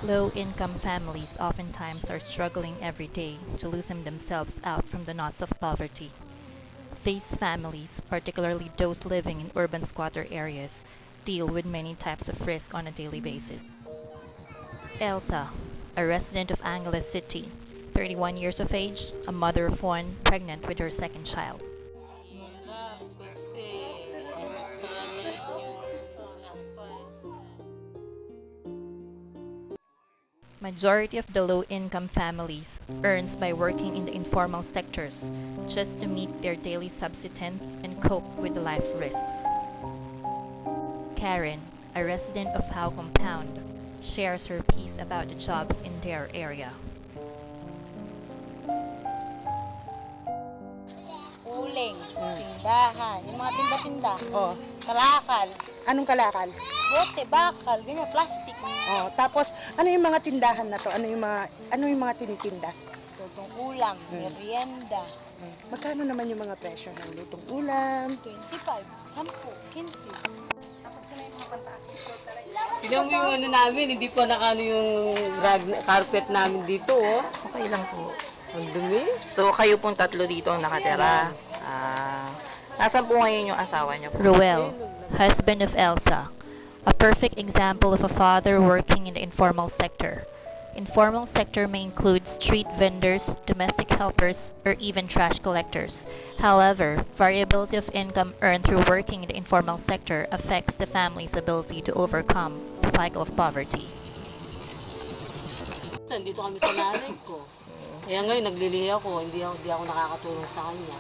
Low-income families oftentimes are struggling every day to loosen themselves out from the knots of poverty. These families, particularly those living in urban squatter areas, deal with many types of risk on a daily basis. Elsa, a resident of Angeles City, 31 years of age, a mother of one, pregnant with her second child. Mahirap kasi kahit yung Majority of the low-income families earns by working in the informal sectors just to meet their daily subsistence and cope with the life risks. Karen, a resident of Howe Compound, shares her piece about the jobs in their area. Uling, tindahan, yung mga tinda-tinda, Oh, kalakal, anong kalakal? bote, bakal, ganyan, plastic. Oh, tapos ano yung mga tindahan na to? Ano yung mga tinitinda? Lutong ulam, Hmm. merienda, Magkano naman yung mga presyo ng lutong ulam? 25, 10, 15. Tignan mo yung ano namin, hindi pa nakano yung carpet namin dito, oh. Okay lang po. Ang dumi. So, kayo pong tatlo dito ang nakatira. Nasaan po ngayon yung asawa niyo po? Ruel, husband of Elsa, a perfect example of a father working in the informal sector. Informal sector may include street vendors, domestic helpers, or even trash collectors. However, variability of income earned through working in the informal sector affects the family's ability to overcome the cycle of poverty. Nandito kami sa nanay ko. Kaya ngayon, naglilihi ako. Hindi ako nakakatulong sa kanya.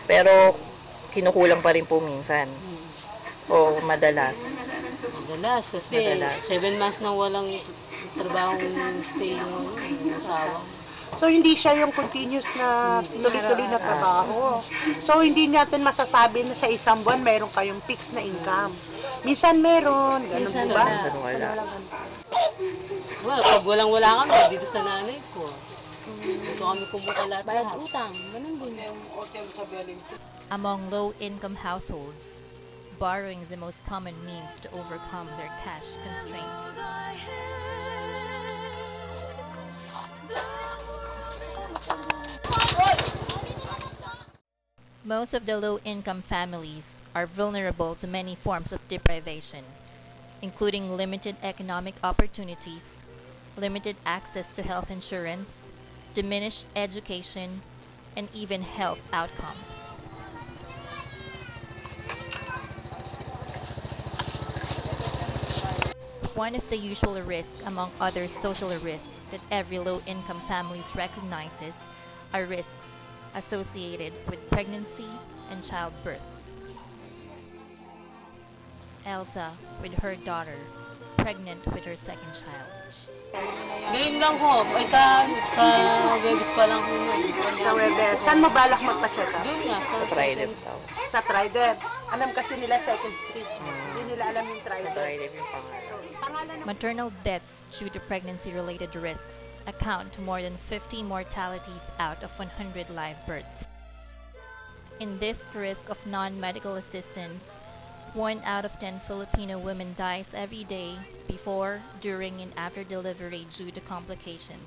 Pero, kinukulang pa rin po minsan. O madalas. Madalas, kasi Madalas. 7 months na walang trabaho stay yung asawa. So, hindi siya yung continuous na tuloy-tuloy na trabaho. So, hindi natin masasabi na sa isang buwan meron kayong fixed na income. Minsan meron, ganun Minsan po ba? wala. Minsan wala. Well, pag walang-wala kami, dito sa nanay ko. Dito kami kumuha lahat. Utang, ganun din. Among low-income households, borrowing is the most common means to overcome their cash constraints. Most of the low-income families are vulnerable to many forms of deprivation, including limited economic opportunities, limited access to health insurance, diminished education, and even health outcomes. One of the usual risks among other social risks that every low-income families recognizes are risks associated with pregnancy and childbirth. Elsa, with her daughter, pregnant with her second child. Ngayon lang ko, sa Webis pa lang ko. Sa Webes. Saan mo balak magpa-check up? Doon nga, Sa Trident daw. Sa Trident. Alam kasi nila second street. Hindi nila alam yung Sa Trident. Trident yung pangalan. Pangalan ng Maternal deaths due to pregnancy-related risks account to more than 50 mortalities out of 100 live births. In this risk of non-medical assistance, 1 out of 10 Filipino women dies every day before, during, and after delivery due to complications.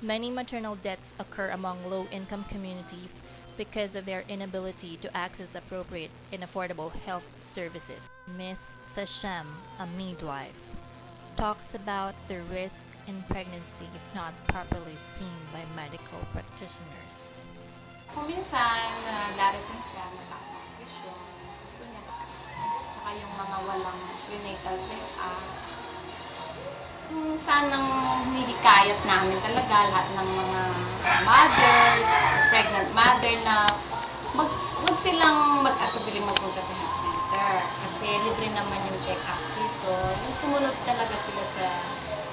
Many maternal deaths occur among low-income communities because of their inability to access appropriate and affordable health services. Miss Sasham, a midwife, talks about the risk in pregnancy if not properly seen by medical practitioners. Kung minsan, darating siya, mataas ang presyon, gusto niya, tsaka yung mga walang prenatal check-up. Yung sanang nihikayat namin talaga lahat ng mga mothers, pregnant mother na wag silang mag-atubili magpunta sa health center. Kasi libre naman yung check-up dito. Yung sumunod talaga sila sa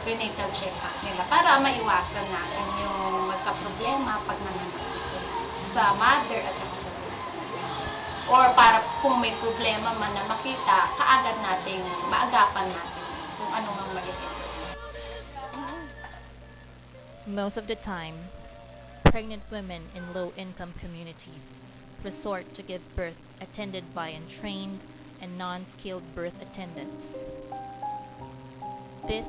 prenatal check-up nila para maiwasan natin yung magka-problema pag nanganak sa mother at saka sa baby. Or para kung may problema man na makita, kaagad nating maagapan natin kung ano ang magiging. Most of the time, pregnant women in low-income communities resort to give birth attended by untrained and non-skilled birth attendants. This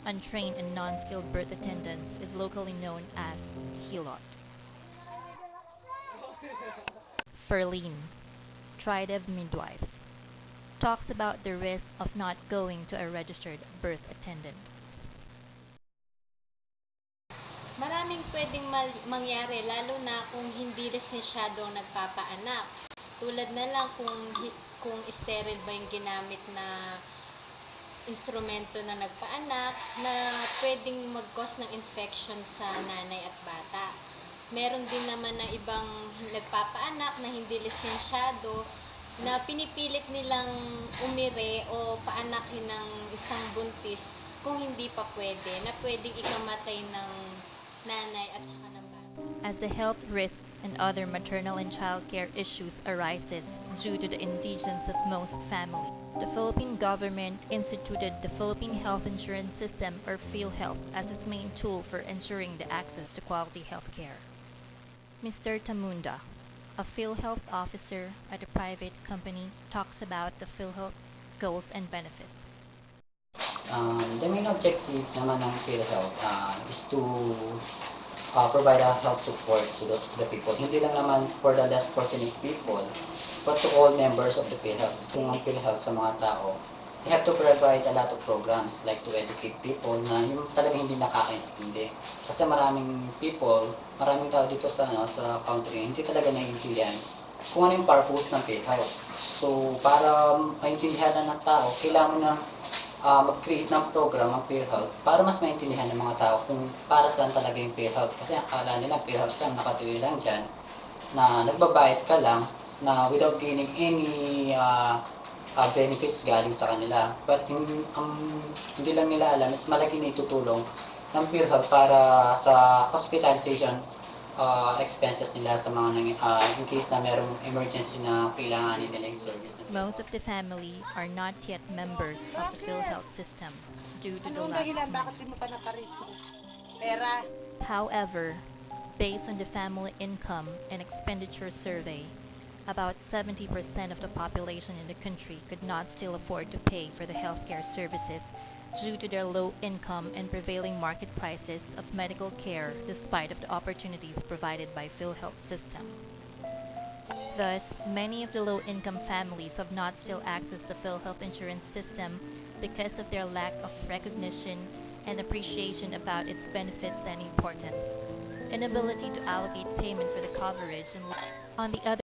untrained and non-skilled birth attendants is locally known as hilot. Ferline, Tridev midwife, talks about the risk of not going to a registered birth attendant. Maraming pwedeng mangyari lalo na kung hindi lisensyado ang nagpapaanak. Tulad na lang kung sterile ba yung ginamit na instrumento na nagpaanak na pwedeng mag-cause ng infection sa nanay at bata. Meron din naman na ibang nagpapaanak na hindi lisensyado na pinipilit nilang umire o paanakin ng isang buntis kung hindi pa pwede, na pwedeng ikamatay ng nanay at saka ng bata. As the health risks and other maternal and child care issues arises due to the indigence of most families, the Philippine government instituted the Philippine Health Insurance System, or PhilHealth, as its main tool for ensuring the access to quality health care. Mr. Tamunda, a PhilHealth officer at a private company, talks about the PhilHealth goals and benefits. The main objective naman ng PhilHealth is to provide a health support to the people. Hindi lang naman for the less fortunate people, but to all members of the PhilHealth. Kung ang PhilHealth sa mga tao, we have to provide a lot of programs like to educate people na yung talagang hindi nakakaintindi. Kasi maraming tao dito sa country, hindi talaga naiintindihan kung ano yung purpose ng PhilHealth. So, para maintindihan na ng tao, kailangan na mag-create ng program ang PhilHealth para mas maintindihan ng mga tao kung para saan talaga yung PhilHealth. Kasi akala nila PhilHealth lang, nakatuloy lang dyan, na nagbabayad ka lang na without gaining any benefits galing sa kanila. But hindi lang nila alam is malaki na itutulong ng PhilHealth para sa hospitalization expenses nila sa mga in case na merong emergency na kailangan nila yung service. Most of the family are not yet members of the PhilHealth system due to the Anong lack of dahilan? Bakit money. di mo pa nakarito? Pera. However, based on the family income and expenditure survey, about 70% of the population in the country could not still afford to pay for the healthcare services due to their low income and prevailing market prices of medical care despite of the opportunities provided by PhilHealth system. Thus, many of the low-income families have not still accessed the PhilHealth insurance system because of their lack of recognition and appreciation about its benefits and importance, inability to allocate payment for the coverage, and on the other